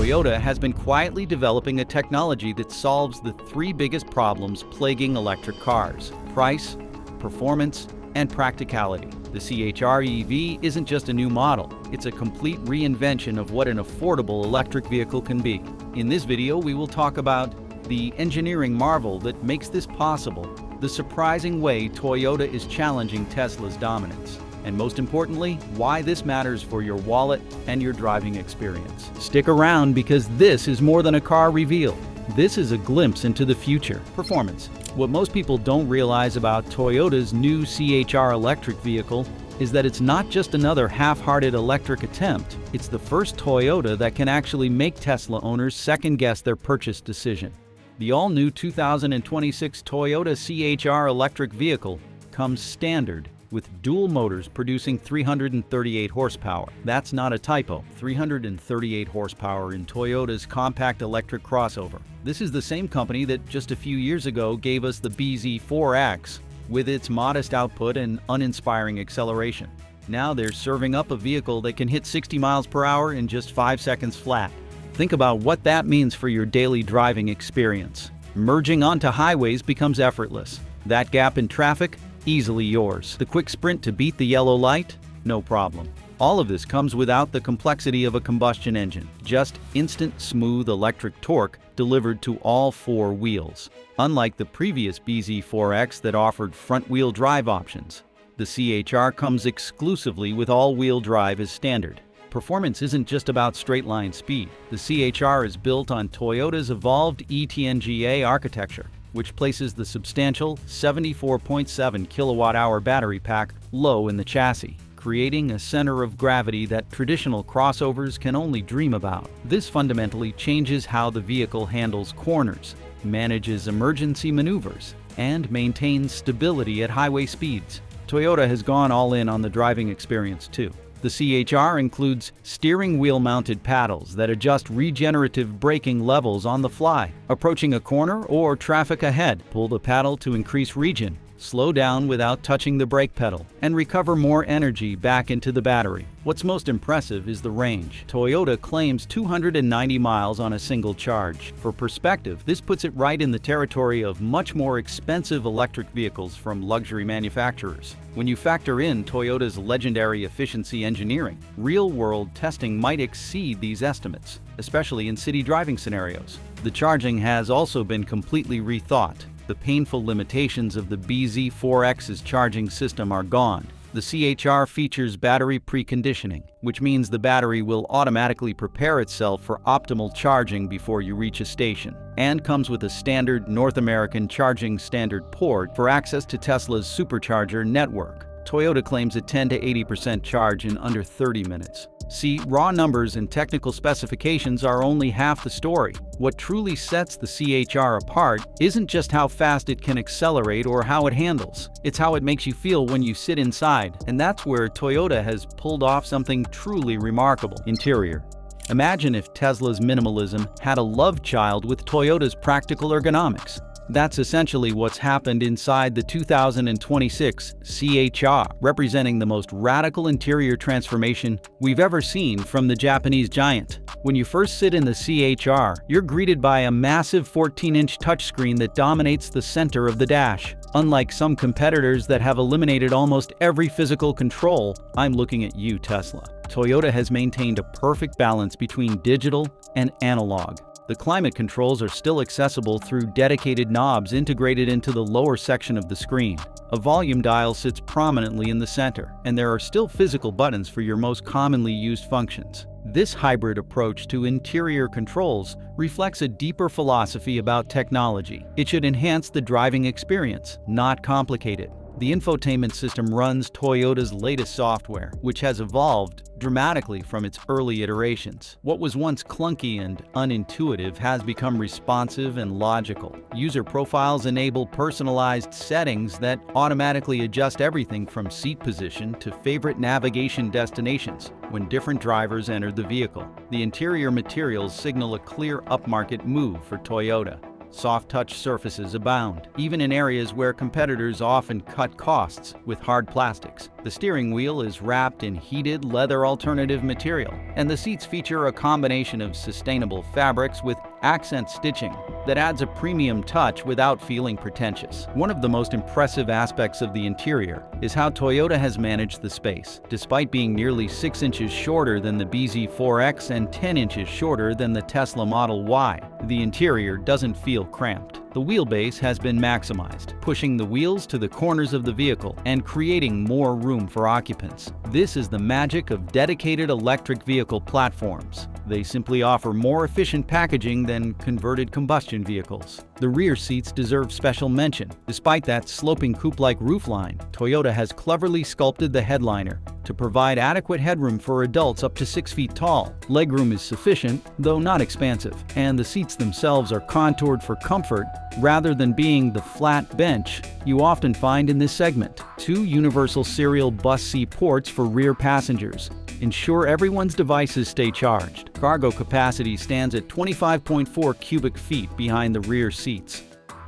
Toyota has been quietly developing a technology that solves the three biggest problems plaguing electric cars: price, performance, and practicality. The CHR-EV isn't just a new model, it's a complete reinvention of what an affordable electric vehicle can be. In this video, we will talk about the engineering marvel that makes this possible, the surprising way Toyota is challenging Tesla's dominance, and most importantly, why this matters for your wallet and your driving experience. Stick around because this is more than a car reveal. This is a glimpse into the future. Performance. What most people don't realize about Toyota's new CHR electric vehicle is that it's not just another half-hearted electric attempt. It's the first Toyota that can actually make Tesla owners second-guess their purchase decision. The all-new 2026 Toyota CHR electric vehicle comes standard with dual motors producing 338 horsepower. That's not a typo. 338 horsepower in Toyota's compact electric crossover. This is the same company that just a few years ago gave us the bZ4X with its modest output and uninspiring acceleration. Now they're serving up a vehicle that can hit 60 miles per hour in just 5 seconds flat. Think about what that means for your daily driving experience. Merging onto highways becomes effortless. That gap in traffic, easily yours. The quick sprint to beat the yellow light? No problem. All of this comes without the complexity of a combustion engine. Just instant, smooth electric torque delivered to all four wheels. Unlike the previous bZ4X that offered front-wheel drive options, the CHR comes exclusively with all-wheel drive as standard. Performance isn't just about straight-line speed. The CHR is built on Toyota's evolved ETNGA architecture, which places the substantial 74.7 kilowatt-hour battery pack low in the chassis, creating a center of gravity that traditional crossovers can only dream about. This fundamentally changes how the vehicle handles corners, manages emergency maneuvers, and maintains stability at highway speeds. Toyota has gone all in on the driving experience too. The CHR includes steering wheel-mounted paddles that adjust regenerative braking levels on the fly. Approaching a corner or traffic ahead, pull the paddle to increase regen, slow down without touching the brake pedal, and recover more energy back into the battery. What's most impressive is the range. Toyota claims 290 miles on a single charge. For perspective, this puts it right in the territory of much more expensive electric vehicles from luxury manufacturers. When you factor in Toyota's legendary efficiency engineering, real-world testing might exceed these estimates, especially in city driving scenarios. The charging has also been completely rethought. The painful limitations of the bZ4X's charging system are gone. The CHR features battery preconditioning, which means the battery will automatically prepare itself for optimal charging before you reach a station, and comes with a standard North American charging standard port for access to Tesla's supercharger network. Toyota claims a 10 to 80% charge in under 30 minutes. See, raw numbers and technical specifications are only half the story. What truly sets the CHR apart isn't just how fast it can accelerate or how it handles. It's how it makes you feel when you sit inside, and that's where Toyota has pulled off something truly remarkable. Interior. Imagine if Tesla's minimalism had a love child with Toyota's practical ergonomics. That's essentially what's happened inside the 2026 CHR, representing the most radical interior transformation we've ever seen from the Japanese giant. When you first sit in the CHR, you're greeted by a massive 14-inch touchscreen that dominates the center of the dash. Unlike some competitors that have eliminated almost every physical control, I'm looking at you, Tesla. Toyota has maintained a perfect balance between digital and analog. The climate controls are still accessible through dedicated knobs integrated into the lower section of the screen. A volume dial sits prominently in the center, and there are still physical buttons for your most commonly used functions. This hybrid approach to interior controls reflects a deeper philosophy about technology. It should enhance the driving experience, not complicate it. The infotainment system runs Toyota's latest software, which has evolved dramatically from its early iterations. What was once clunky and unintuitive has become responsive and logical. User profiles enable personalized settings that automatically adjust everything from seat position to favorite navigation destinations when different drivers enter the vehicle. The interior materials signal a clear upmarket move for Toyota. Soft-touch surfaces abound, even in areas where competitors often cut costs with hard plastics. The steering wheel is wrapped in heated leather alternative material, and the seats feature a combination of sustainable fabrics with accent stitching that adds a premium touch without feeling pretentious. One of the most impressive aspects of the interior is how Toyota has managed the space. Despite being nearly 6 inches shorter than the BZ4X and 10 inches shorter than the Tesla Model Y, the interior doesn't feel cramped. The wheelbase has been maximized, pushing the wheels to the corners of the vehicle and creating more room for occupants. This is the magic of dedicated electric vehicle platforms. They simply offer more efficient packaging than converted combustion vehicles. The rear seats deserve special mention. Despite that sloping coupe-like roofline, Toyota has cleverly sculpted the headliner to provide adequate headroom for adults up to 6 feet tall. Legroom is sufficient, though not expansive, and the seats themselves are contoured for comfort rather than being the flat bench you often find in this segment. 2 universal serial bus C ports for rear passengers ensure everyone's devices stay charged. Cargo capacity stands at 25.4 cubic feet behind the rear seats.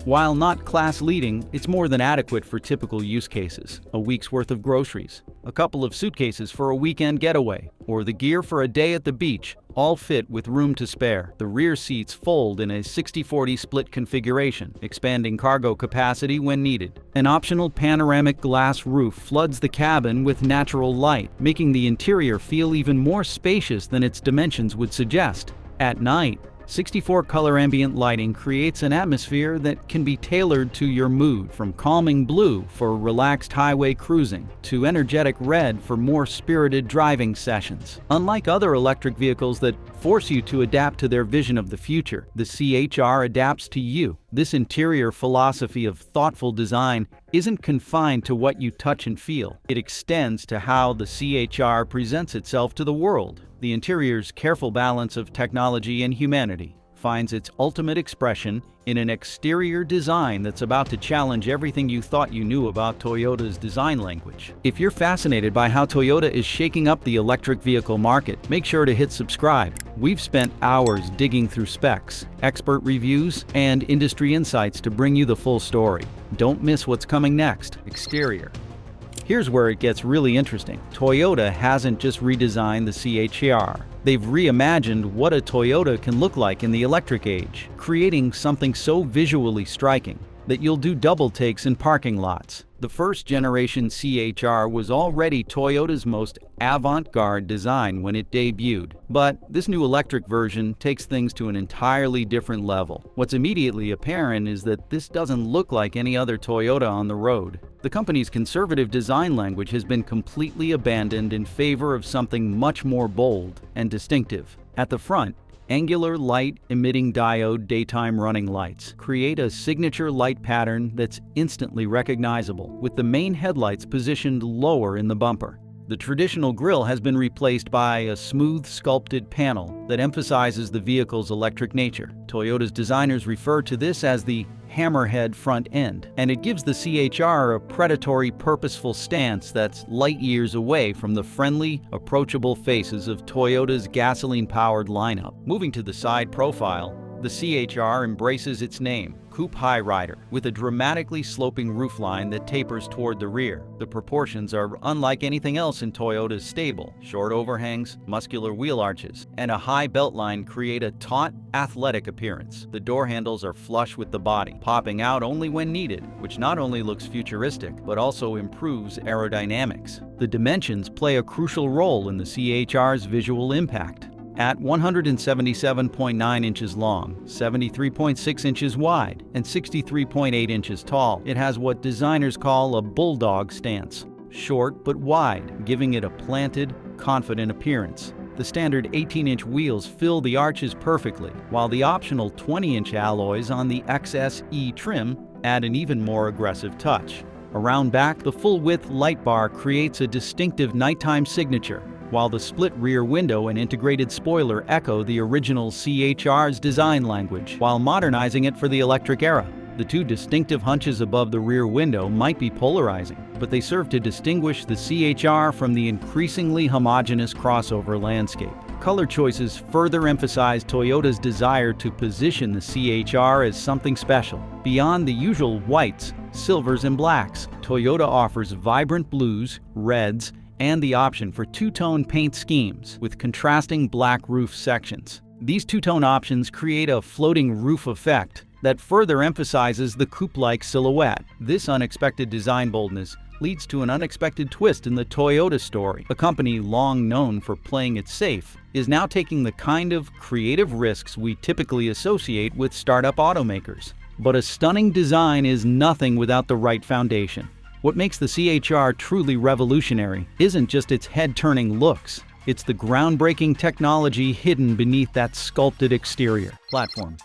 While not class-leading, it's more than adequate for typical use cases. A week's worth of groceries, a couple of suitcases for a weekend getaway, or the gear for a day at the beach, all fit with room to spare. The rear seats fold in a 60-40 split configuration, expanding cargo capacity when needed. An optional panoramic glass roof floods the cabin with natural light, making the interior feel even more spacious than its dimensions would suggest. At night, 64-color ambient lighting creates an atmosphere that can be tailored to your mood, from calming blue for relaxed highway cruising to energetic red for more spirited driving sessions. Unlike other electric vehicles that force you to adapt to their vision of the future, the CHR adapts to you. This interior philosophy of thoughtful design isn't confined to what you touch and feel. It extends to how the CHR presents itself to the world. The interior's careful balance of technology and humanity finds its ultimate expression in an exterior design that's about to challenge everything you thought you knew about Toyota's design language. If you're fascinated by how Toyota is shaking up the electric vehicle market, make sure to hit subscribe. We've spent hours digging through specs, expert reviews, and industry insights to bring you the full story. Don't miss what's coming next. Exterior. Here's where it gets really interesting. Toyota hasn't just redesigned the CHR. They've reimagined what a Toyota can look like in the electric age, creating something so visually striking that you'll do double takes in parking lots. The first generation CHR was already Toyota's most avant-garde design when it debuted, but this new electric version takes things to an entirely different level. What's immediately apparent is that this doesn't look like any other Toyota on the road. The company's conservative design language has been completely abandoned in favor of something much more bold and distinctive. At the front, angular light-emitting diode daytime running lights create a signature light pattern that's instantly recognizable, with the main headlights positioned lower in the bumper. The traditional grille has been replaced by a smooth, sculpted panel that emphasizes the vehicle's electric nature. Toyota's designers refer to this as the hammerhead front end, and it gives the CHR a predatory, purposeful stance that's light years away from the friendly, approachable faces of Toyota's gasoline-powered lineup. Moving to the side profile, the CHR embraces its name, Coupe High Rider, with a dramatically sloping roofline that tapers toward the rear. The proportions are unlike anything else in Toyota's stable. Short overhangs, muscular wheel arches, and a high beltline create a taut, athletic appearance. The door handles are flush with the body, popping out only when needed, which not only looks futuristic, but also improves aerodynamics. The dimensions play a crucial role in the CHR's visual impact. At 177.9 inches long, 73.6 inches wide, and 63.8 inches tall, it has what designers call a bulldog stance. Short but wide, giving it a planted, confident appearance. The standard 18-inch wheels fill the arches perfectly, while the optional 20-inch alloys on the XSE trim add an even more aggressive touch. Around back, the full-width light bar creates a distinctive nighttime signature, while the split rear window and integrated spoiler echo the original CHR's design language, while modernizing it for the electric era. The two distinctive hunches above the rear window might be polarizing, but they serve to distinguish the CHR from the increasingly homogeneous crossover landscape. Color choices further emphasize Toyota's desire to position the CHR as something special. Beyond the usual whites, silvers, and blacks. Toyota offers vibrant blues, reds, and the option for two-tone paint schemes with contrasting black roof sections. These two-tone options create a floating roof effect that further emphasizes the coupe-like silhouette. This unexpected design boldness leads to an unexpected twist in the Toyota story. A company long known for playing it safe is now taking the kind of creative risks we typically associate with startup automakers. But a stunning design is nothing without the right foundation. What makes the CHR truly revolutionary isn't just its head-turning looks. It's the groundbreaking technology hidden beneath that sculpted exterior. Platform.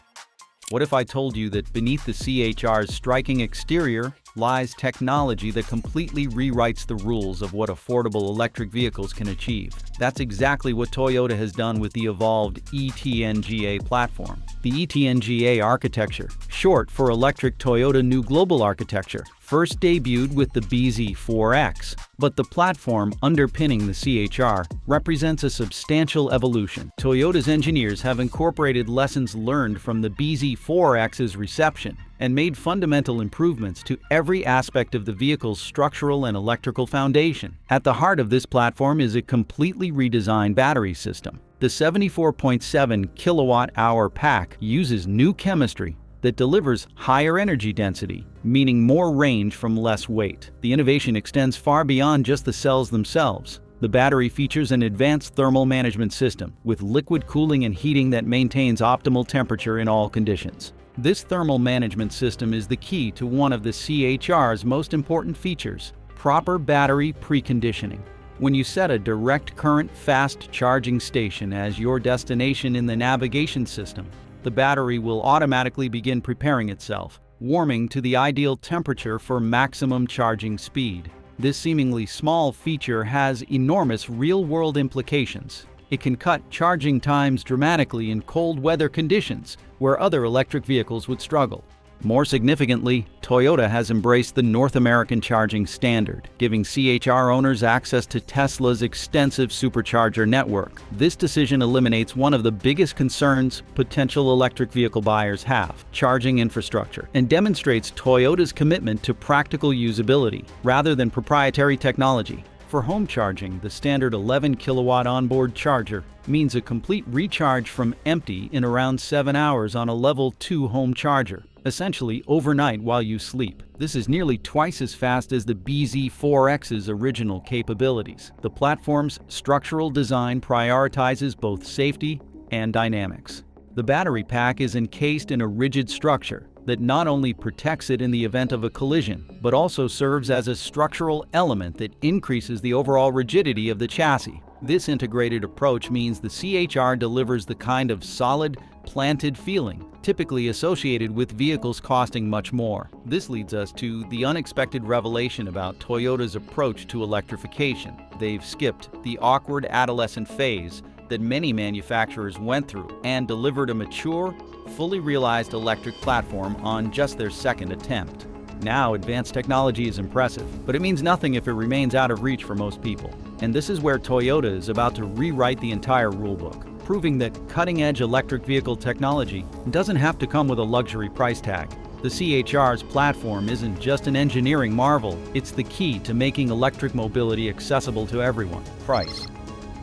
What if I told you that beneath the CHR's striking exterior lies technology that completely rewrites the rules of what affordable electric vehicles can achieve? That's exactly what Toyota has done with the evolved ETNGA platform. The ETNGA architecture, short for Electric Toyota New Global Architecture, first debuted with the BZ4X, but the platform underpinning the CHR represents a substantial evolution. Toyota's engineers have incorporated lessons learned from the BZ4X's reception and made fundamental improvements to every aspect of the vehicle's structural and electrical foundation. At the heart of this platform is a completely redesigned battery system. The 74.7 kilowatt-hour pack uses new chemistry that delivers higher energy density, meaning more range from less weight. The innovation extends far beyond just the cells themselves. The battery features an advanced thermal management system with liquid cooling and heating that maintains optimal temperature in all conditions. This thermal management system is the key to one of the CHR's most important features: proper battery preconditioning. When you set a direct current fast charging station as your destination in the navigation system, the battery will automatically begin preparing itself, warming to the ideal temperature for maximum charging speed. This seemingly small feature has enormous real-world implications. It can cut charging times dramatically in cold weather conditions where other electric vehicles would struggle. More significantly, Toyota has embraced the North American charging standard, giving CHR owners access to Tesla's extensive supercharger network. This decision eliminates one of the biggest concerns potential electric vehicle buyers have: charging infrastructure, and demonstrates Toyota's commitment to practical usability rather than proprietary technology. For home charging, the standard 11 kilowatt onboard charger means a complete recharge from empty in around 7 hours on a level 2 home charger, essentially overnight while you sleep. This is nearly twice as fast as the BZ4X's original capabilities. The platform's structural design prioritizes both safety and dynamics. The battery pack is encased in a rigid structure that not only protects it in the event of a collision, but also serves as a structural element that increases the overall rigidity of the chassis. This integrated approach means the CHR delivers the kind of solid, planted feeling typically associated with vehicles costing much more. This leads us to the unexpected revelation about Toyota's approach to electrification. They've skipped the awkward adolescent phase that many manufacturers went through and delivered a mature, fully realized electric platform on just their second attempt. Now, advanced technology is impressive, but it means nothing if it remains out of reach for most people. And this is where Toyota is about to rewrite the entire rulebook, proving that cutting-edge electric vehicle technology doesn't have to come with a luxury price tag. The CHR's platform isn't just an engineering marvel, it's the key to making electric mobility accessible to everyone. Price.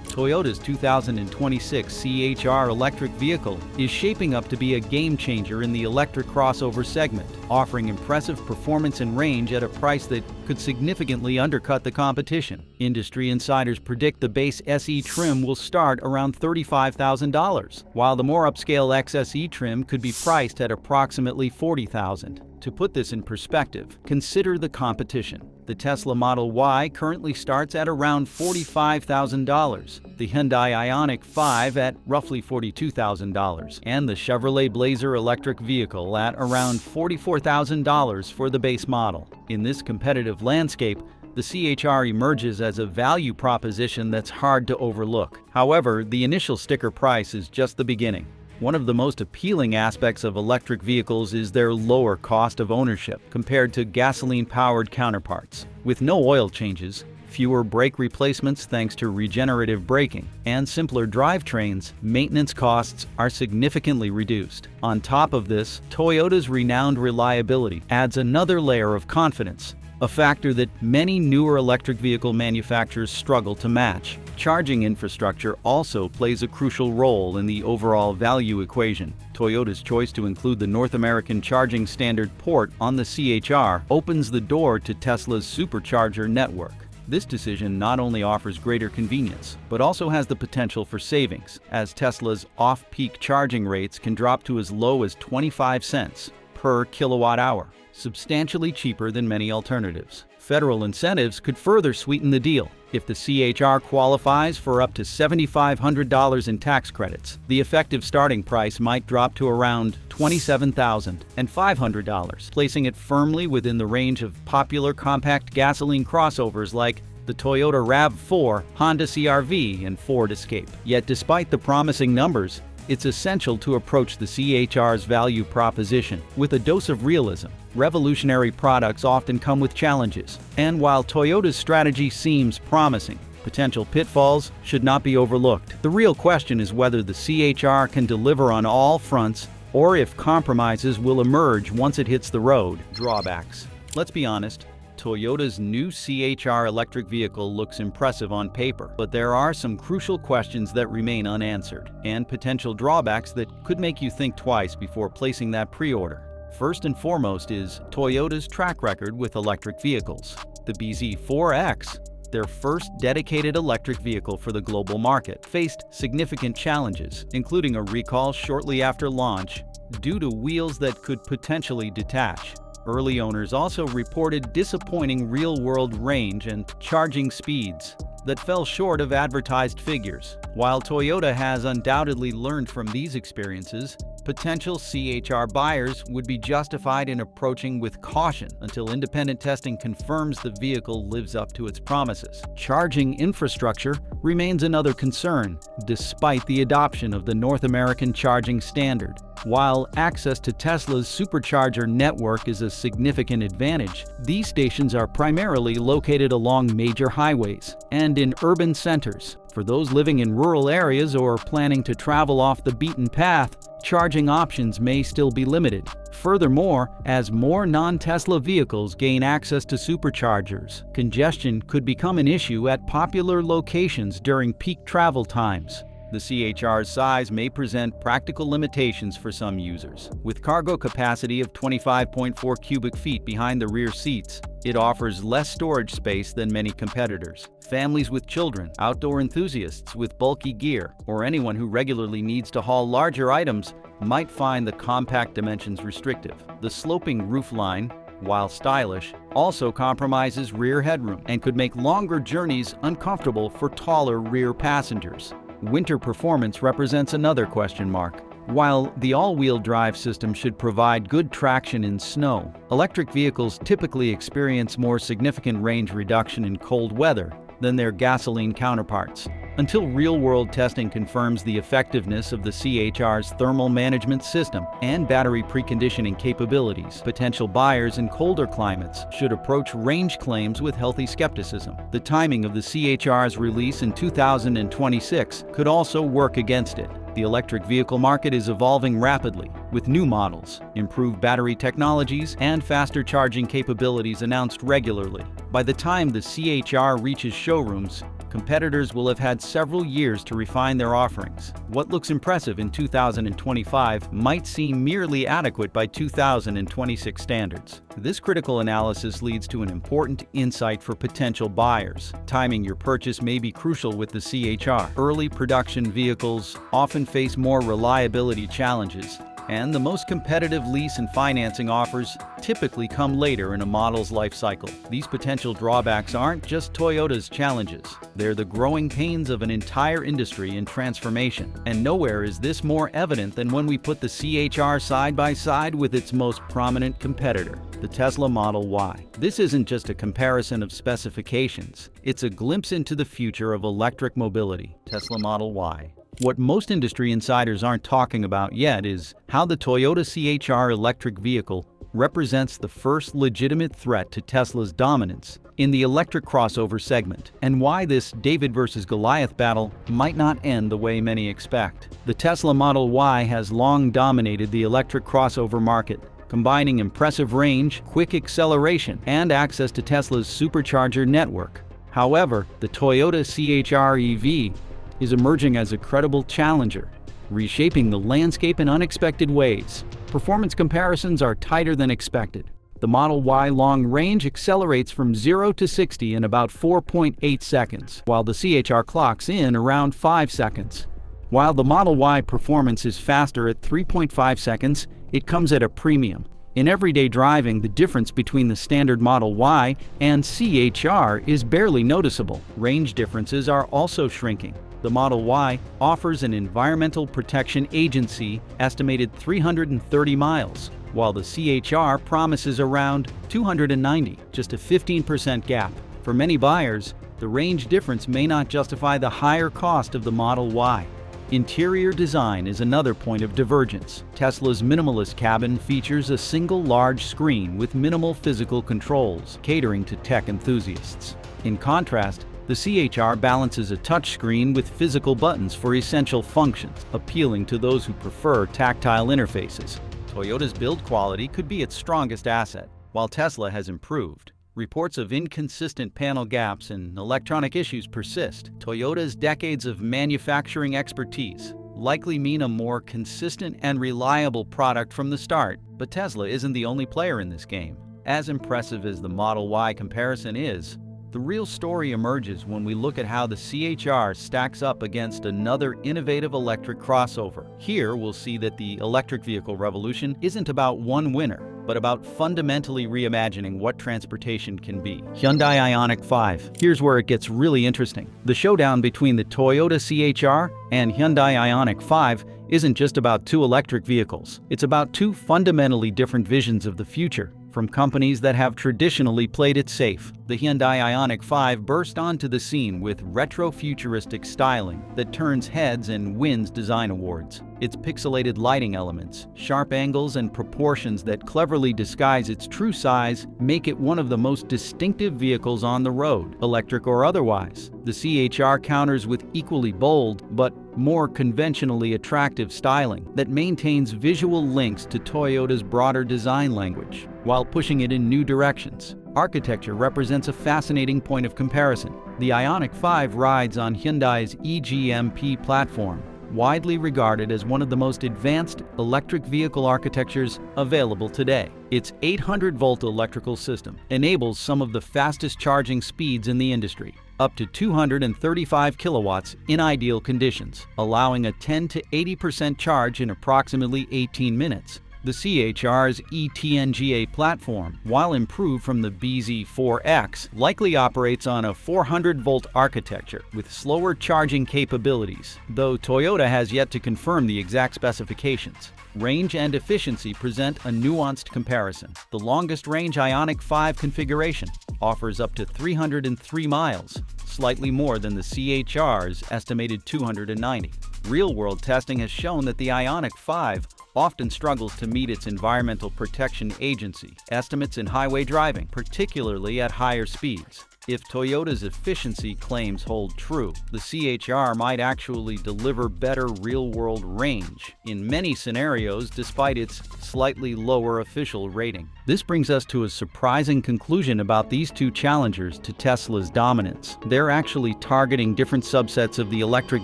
Toyota's 2026 CHR electric vehicle is shaping up to be a game-changer in the electric crossover segment, offering impressive performance and range at a price that could significantly undercut the competition. Industry insiders predict the base SE trim will start around $35,000, while the more upscale XSE trim could be priced at approximately $40,000. To put this in perspective, consider the competition. The Tesla Model Y currently starts at around $45,000, the Hyundai Ionic 5 at roughly $42,000, and the Chevrolet Blazer electric vehicle at around $44,000 for the base model. In this competitive landscape, the CHR emerges as a value proposition that's hard to overlook. However, the initial sticker price is just the beginning. One of the most appealing aspects of electric vehicles is their lower cost of ownership compared to gasoline-powered counterparts. With no oil changes, fewer brake replacements thanks to regenerative braking, and simpler drivetrains, maintenance costs are significantly reduced. On top of this, Toyota's renowned reliability adds another layer of confidence, a factor that many newer electric vehicle manufacturers struggle to match. Charging infrastructure also plays a crucial role in the overall value equation. Toyota's choice to include the North American Charging Standard port on the CHR opens the door to Tesla's supercharger network. This decision not only offers greater convenience, but also has the potential for savings, as Tesla's off-peak charging rates can drop to as low as 25 cents per kilowatt hour, substantially cheaper than many alternatives. Federal incentives could further sweeten the deal. If the CHR qualifies for up to $7,500 in tax credits, the effective starting price might drop to around $27,500, placing it firmly within the range of popular compact gasoline crossovers like the Toyota RAV4, Honda CR-V, and Ford Escape. Yet despite the promising numbers, it's essential to approach the CHR's value proposition with a dose of realism. Revolutionary products often come with challenges, and while Toyota's strategy seems promising, potential pitfalls should not be overlooked. The real question is whether the CHR can deliver on all fronts, or if compromises will emerge once it hits the road. Drawbacks. Let's be honest, Toyota's new CHR electric vehicle looks impressive on paper, but there are some crucial questions that remain unanswered, and potential drawbacks that could make you think twice before placing that pre-order. First and foremost is Toyota's track record with electric vehicles. The bZ4X, their first dedicated electric vehicle for the global market, faced significant challenges, including a recall shortly after launch due to wheels that could potentially detach. Early owners also reported disappointing real-world range and charging speeds that fell short of advertised figures. While Toyota has undoubtedly learned from these experiences, potential CHR buyers would be justified in approaching with caution until independent testing confirms the vehicle lives up to its promises. Charging infrastructure remains another concern, despite the adoption of the North American Charging Standard. While access to Tesla's supercharger network is a significant advantage, these stations are primarily located along major highways and in urban centers. For those living in rural areas or planning to travel off the beaten path, charging options may still be limited. Furthermore, as more non-Tesla vehicles gain access to superchargers, congestion could become an issue at popular locations during peak travel times. The CHR's size may present practical limitations for some users. With cargo capacity of 25.4 cubic feet behind the rear seats, it offers less storage space than many competitors. Families with children, outdoor enthusiasts with bulky gear, or anyone who regularly needs to haul larger items might find the compact dimensions restrictive. The sloping roofline, while stylish, also compromises rear headroom and could make longer journeys uncomfortable for taller rear passengers. Winter performance represents another question mark. While the all-wheel drive system should provide good traction in snow, electric vehicles typically experience more significant range reduction in cold weather than their gasoline counterparts. Until real-world testing confirms the effectiveness of the CHR's thermal management system and battery preconditioning capabilities, potential buyers in colder climates should approach range claims with healthy skepticism. The timing of the CHR's release in 2026 could also work against it. The electric vehicle market is evolving rapidly, with new models, improved battery technologies, and faster charging capabilities announced regularly. By the time the CHR reaches showrooms, competitors will have had several years to refine their offerings. What looks impressive in 2025 might seem merely adequate by 2026 standards. This critical analysis leads to an important insight for potential buyers. Timing your purchase may be crucial with the CHR. Early production vehicles often face more reliability challenges, and the most competitive lease and financing offers typically come later in a model's life cycle. These potential drawbacks aren't just Toyota's challenges. They're the growing pains of an entire industry in transformation. And nowhere is this more evident than when we put the CHR side by side with its most prominent competitor, the Tesla Model Y. This isn't just a comparison of specifications. It's a glimpse into the future of electric mobility. Tesla Model Y. What most industry insiders aren't talking about yet is how the Toyota CHR electric vehicle represents the first legitimate threat to Tesla's dominance in the electric crossover segment, and why this David versus Goliath battle might not end the way many expect. The Tesla Model Y has long dominated the electric crossover market, combining impressive range, quick acceleration, and access to Tesla's supercharger network. However, the Toyota CHR EV is emerging as a credible challenger, reshaping the landscape in unexpected ways. Performance comparisons are tighter than expected. The Model Y long range accelerates from 0 to 60 in about 4.8 seconds, while the CHR clocks in around 5 seconds. While the Model Y performance is faster at 3.5 seconds, it comes at a premium. In everyday driving, the difference between the standard Model Y and CHR is barely noticeable. Range differences are also shrinking. The Model Y offers an Environmental Protection Agency estimated 330 miles, while the CHR promises around 290, just a 15% gap. For many buyers, the range difference may not justify the higher cost of the Model Y. Interior design is another point of divergence. Tesla's minimalist cabin features a single large screen with minimal physical controls, catering to tech enthusiasts. In contrast, the CHR balances a touchscreen with physical buttons for essential functions, appealing to those who prefer tactile interfaces. Toyota's build quality could be its strongest asset, while Tesla has improved. Reports of inconsistent panel gaps and electronic issues persist. Toyota's decades of manufacturing expertise likely mean a more consistent and reliable product from the start, but Tesla isn't the only player in this game. As impressive as the Model Y comparison is, the real story emerges when we look at how the CHR stacks up against another innovative electric crossover. Here we'll see that the electric vehicle revolution isn't about one winner, but about fundamentally reimagining what transportation can be. Hyundai Ionic 5. Here's where it gets really interesting. The showdown between the Toyota CHR and Hyundai Ionic 5 isn't just about two electric vehicles. It's about two fundamentally different visions of the future, from companies that have traditionally played it safe. The Hyundai Ionic 5 burst onto the scene with retro-futuristic styling that turns heads and wins design awards. Its pixelated lighting elements, sharp angles, and proportions that cleverly disguise its true size make it one of the most distinctive vehicles on the road, electric or otherwise. The CHR counters with equally bold but more conventionally attractive styling that maintains visual links to Toyota's broader design language, while pushing it in new directions. Architecture represents a fascinating point of comparison. The Ionic 5 rides on Hyundai's eGMP platform, widely regarded as one of the most advanced electric vehicle architectures available today. Its 800-volt electrical system enables some of the fastest charging speeds in the industry, up to 235 kilowatts in ideal conditions, allowing a 10 to 80% charge in approximately 18 minutes. The CHR's eTNGA platform, while improved from the BZ4X, likely operates on a 400-volt architecture with slower charging capabilities, though Toyota has yet to confirm the exact specifications. Range and efficiency present a nuanced comparison. The longest-range Ionic 5 configuration offers up to 303 miles, slightly more than the CHR's estimated 290. Real-world testing has shown that the Ionic 5 often struggles to meet its Environmental Protection Agency estimates in highway driving, particularly at higher speeds. If Toyota's efficiency claims hold true, the CHR might actually deliver better real-world range in many scenarios despite its slightly lower official rating. This brings us to a surprising conclusion about these two challengers to Tesla's dominance. They're actually targeting different subsets of the electric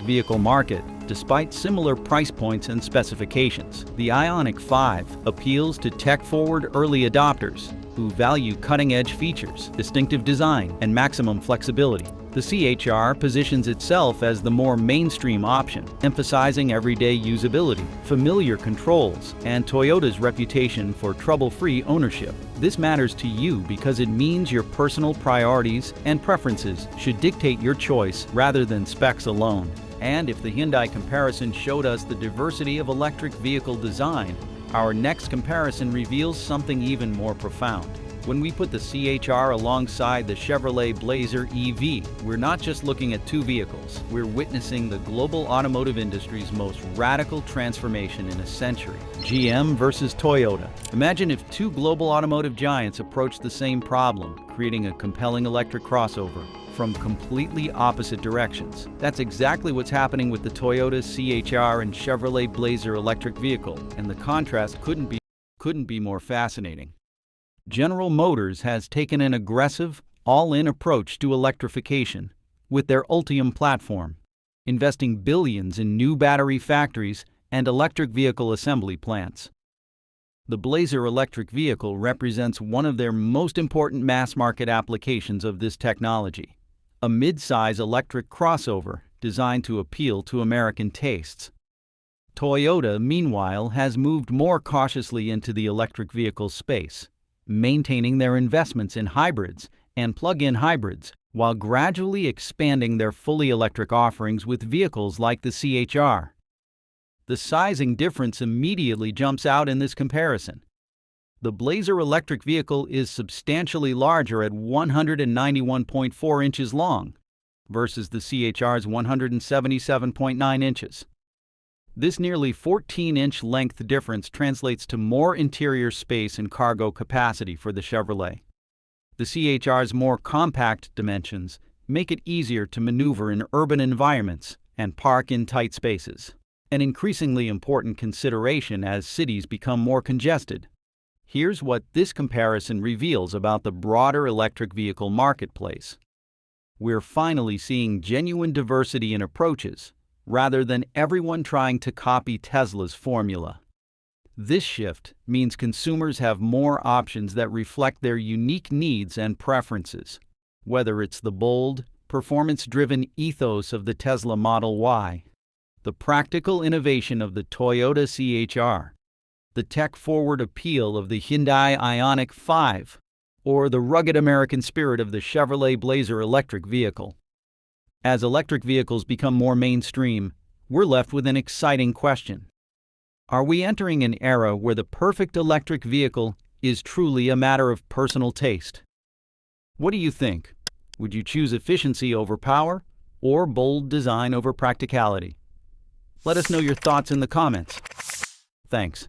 vehicle market, despite similar price points and specifications. The Ionic 5 appeals to tech-forward early adopters who value cutting-edge features, distinctive design, and maximum flexibility. The CHR positions itself as the more mainstream option, emphasizing everyday usability, familiar controls, and Toyota's reputation for trouble-free ownership. This matters to you because it means your personal priorities and preferences should dictate your choice rather than specs alone. And if the Hyundai comparison showed us the diversity of electric vehicle design, our next comparison reveals something even more profound. When we put the CHR alongside the Chevrolet Blazer EV, we're not just looking at two vehicles, we're witnessing the global automotive industry's most radical transformation in a century. GM versus Toyota. Imagine if two global automotive giants approached the same problem, creating a compelling electric crossover from completely opposite directions. That's exactly what's happening with the Toyota CHR and Chevrolet Blazer electric vehicle, and the contrast couldn't be more fascinating. General Motors has taken an aggressive, all-in approach to electrification with their Ultium platform, investing billions in new battery factories and electric vehicle assembly plants. The Blazer electric vehicle represents one of their most important mass-market applications of this technology, a mid-size electric crossover designed to appeal to American tastes. Toyota, meanwhile, has moved more cautiously into the electric vehicle space, maintaining their investments in hybrids and plug-in hybrids while gradually expanding their fully electric offerings with vehicles like the CHR. The sizing difference immediately jumps out in this comparison. The Blazer electric vehicle is substantially larger at 191.4 inches long versus the CHR's 177.9 inches. This nearly 14-inch length difference translates to more interior space and cargo capacity for the Chevrolet. The CHR's more compact dimensions make it easier to maneuver in urban environments and park in tight spaces, an increasingly important consideration as cities become more congested. Here's what this comparison reveals about the broader electric vehicle marketplace. We're finally seeing genuine diversity in approaches, rather than everyone trying to copy Tesla's formula. This shift means consumers have more options that reflect their unique needs and preferences, whether it's the bold, performance-driven ethos of the Tesla Model Y, the practical innovation of the Toyota CHR, the tech-forward appeal of the Hyundai Ionic 5, or the rugged American spirit of the Chevrolet Blazer electric vehicle. As electric vehicles become more mainstream, we're left with an exciting question. Are we entering an era where the perfect electric vehicle is truly a matter of personal taste? What do you think? Would you choose efficiency over power or bold design over practicality? Let us know your thoughts in the comments. Thanks.